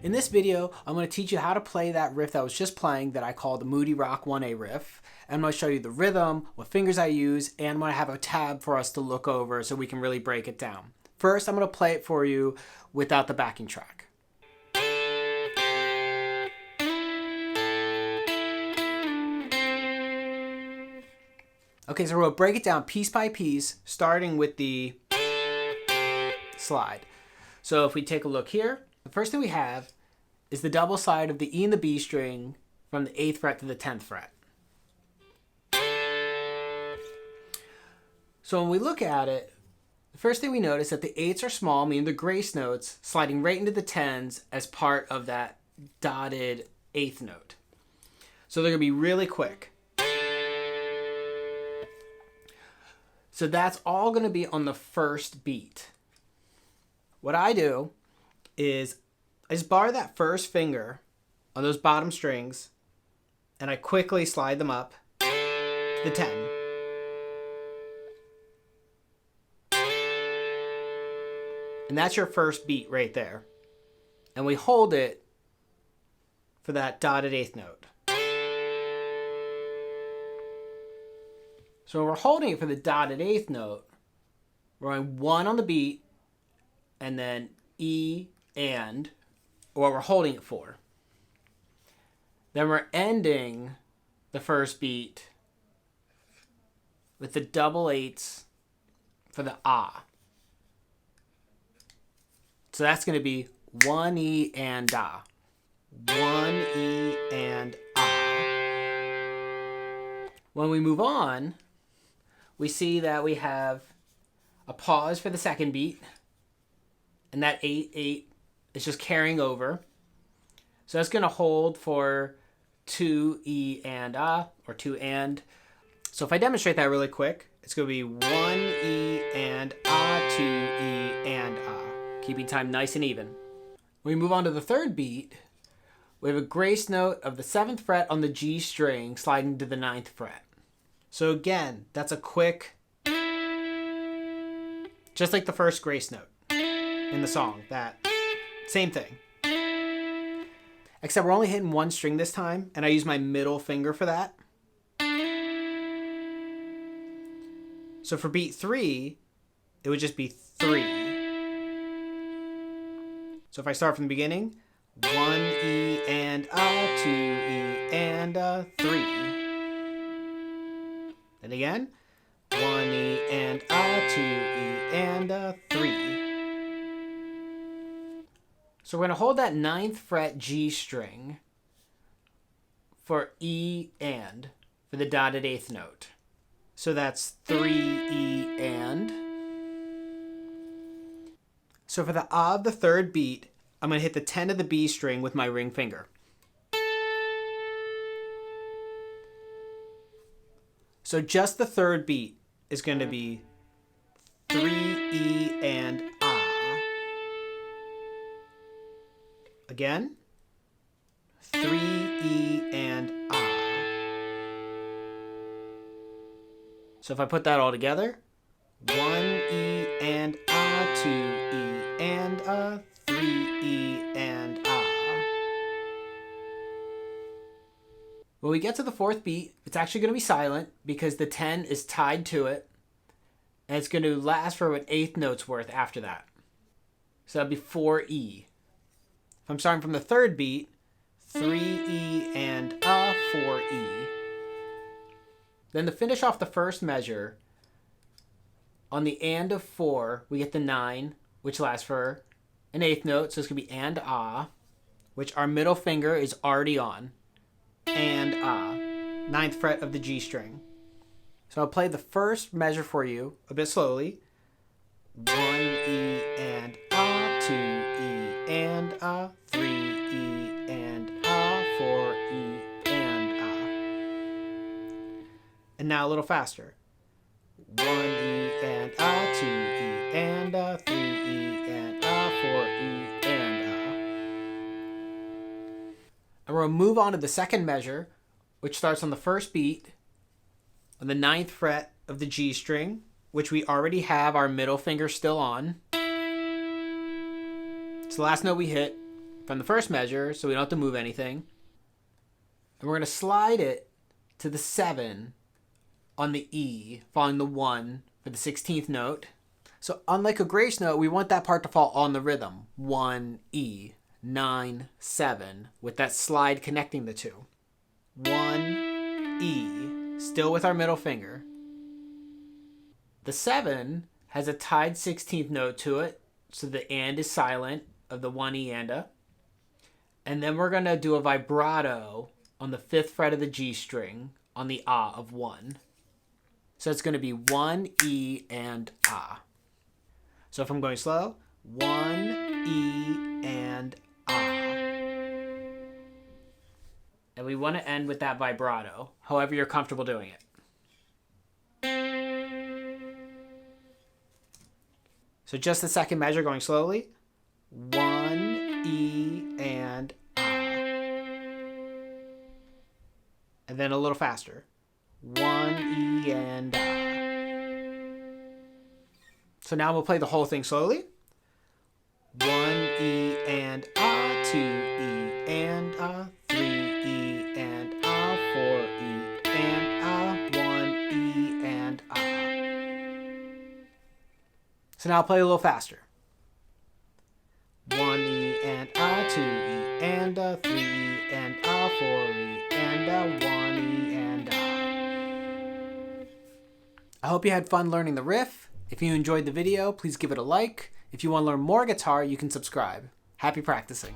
In this video, I'm going to teach you how to play that riff that I was just playing that I call the Moody Rock 1A riff. And I'm going to show you the rhythm, what fingers I use, and I'm going to have a tab for us to look over so we can really break it down. First, I'm going to play it for you without the backing track. Okay, so we're going to break it down piece by piece, starting with the slide. So if we take a look here, the first thing we have is the double slide of the E and the B string from the 8th fret to the 10th fret. So when we look at it, the first thing we notice that the 8s are small, meaning the grace notes, sliding right into the 10s as part of that dotted 8th note. So they're going to be really quick. So that's all going to be on the first beat. What I do is I just bar that first finger on those bottom strings and I quickly slide them up to the 10. And that's your first beat right there. And we hold it for that dotted 8th note. So when we're holding it for the dotted 8th note, we're going 1 on the beat and then E and, or what we're holding it for. Then we're ending the first beat with the double 8s for the ah. So that's going to be 1 E and ah. 1 E and ah. When we move on, we see that we have a pause for the second beat. And that 8-8 is just carrying over. So that's going to hold for 2 E and ah, or 2 and. So if I demonstrate that really quick, it's going to be 1 E and ah, 2 E and ah. Keeping time nice and even. When we move on to the third beat, we have a grace note of the 7th fret on the G string sliding to the 9th fret. So again, that's a quick, just like the first grace note in the song, that same thing. Except we're only hitting one string this time, and I use my middle finger for that. So for beat 3, it would just be 3. So if I start from the beginning, 1 E and ah, 2 E and 3. Then again, 1 E and ah, 2 E and 3. So we're going to hold that 9th fret G string for E and, for the dotted 8th note. So that's 3 E and. So for the ah of the third beat, I'm going to hit the 10 of the B string with my ring finger. So just the third beat is going to be 3 E and ah. Again, 3 E and ah. So if I put that all together, 1 E and ah, 2 E and 3 E and ah. When we get to the fourth beat, it's actually going to be silent because the 10 is tied to it, and it's going to last for an 8th note's worth after that. So that'd be 4 E. If I'm starting from the third beat, 3 E and 4 E. Then to finish off the first measure, on the and of 4, we get the 9, which lasts for an 8th note, so it's going to be and ah, which our middle finger is already on, and ah, 9th fret of the G string. So I'll play the first measure for you a bit slowly. 1 E and ah, 2 E and 3 E and 4 E and ah. And now a little faster. 1 E and 2 E and 3 E and 4 E and And we're going to move on to the second measure, which starts on the first beat on the 9th fret of the G string, which we already have our middle finger still on. It's the last note we hit from the first measure, so we don't have to move anything. And we're going to slide it to the 7 on the E, following the 1 for the 16th note. So unlike a grace note, we want that part to fall on the rhythm. 1, E, 9, 7, with that slide connecting the two. 1, E, still with our middle finger. The 7 has a tied 16th note to it, so the and is silent of the 1 E and a. And then we're going to do a vibrato on the 5th fret of the G string on the ah of 1. So it's going to be 1 E and ah. So if I'm going slow, 1 E and ah. And we want to end with that vibrato, however you're comfortable doing it. So just the second measure going slowly. 1 E and ah. And then a little faster. 1 E and ah. So now we'll play the whole thing slowly. 1 E and ah, 2 E and ah, 3 E and ah, 4 E and ah, 1 E and ah. So now I'll play a little faster. 1 E and ah, 2 E and ah, 3 E and ah, 4 E and ah, 1 E and ah. I hope you had fun learning the riff. If you enjoyed the video, please give it a like. If you want to learn more guitar, you can subscribe. Happy practicing.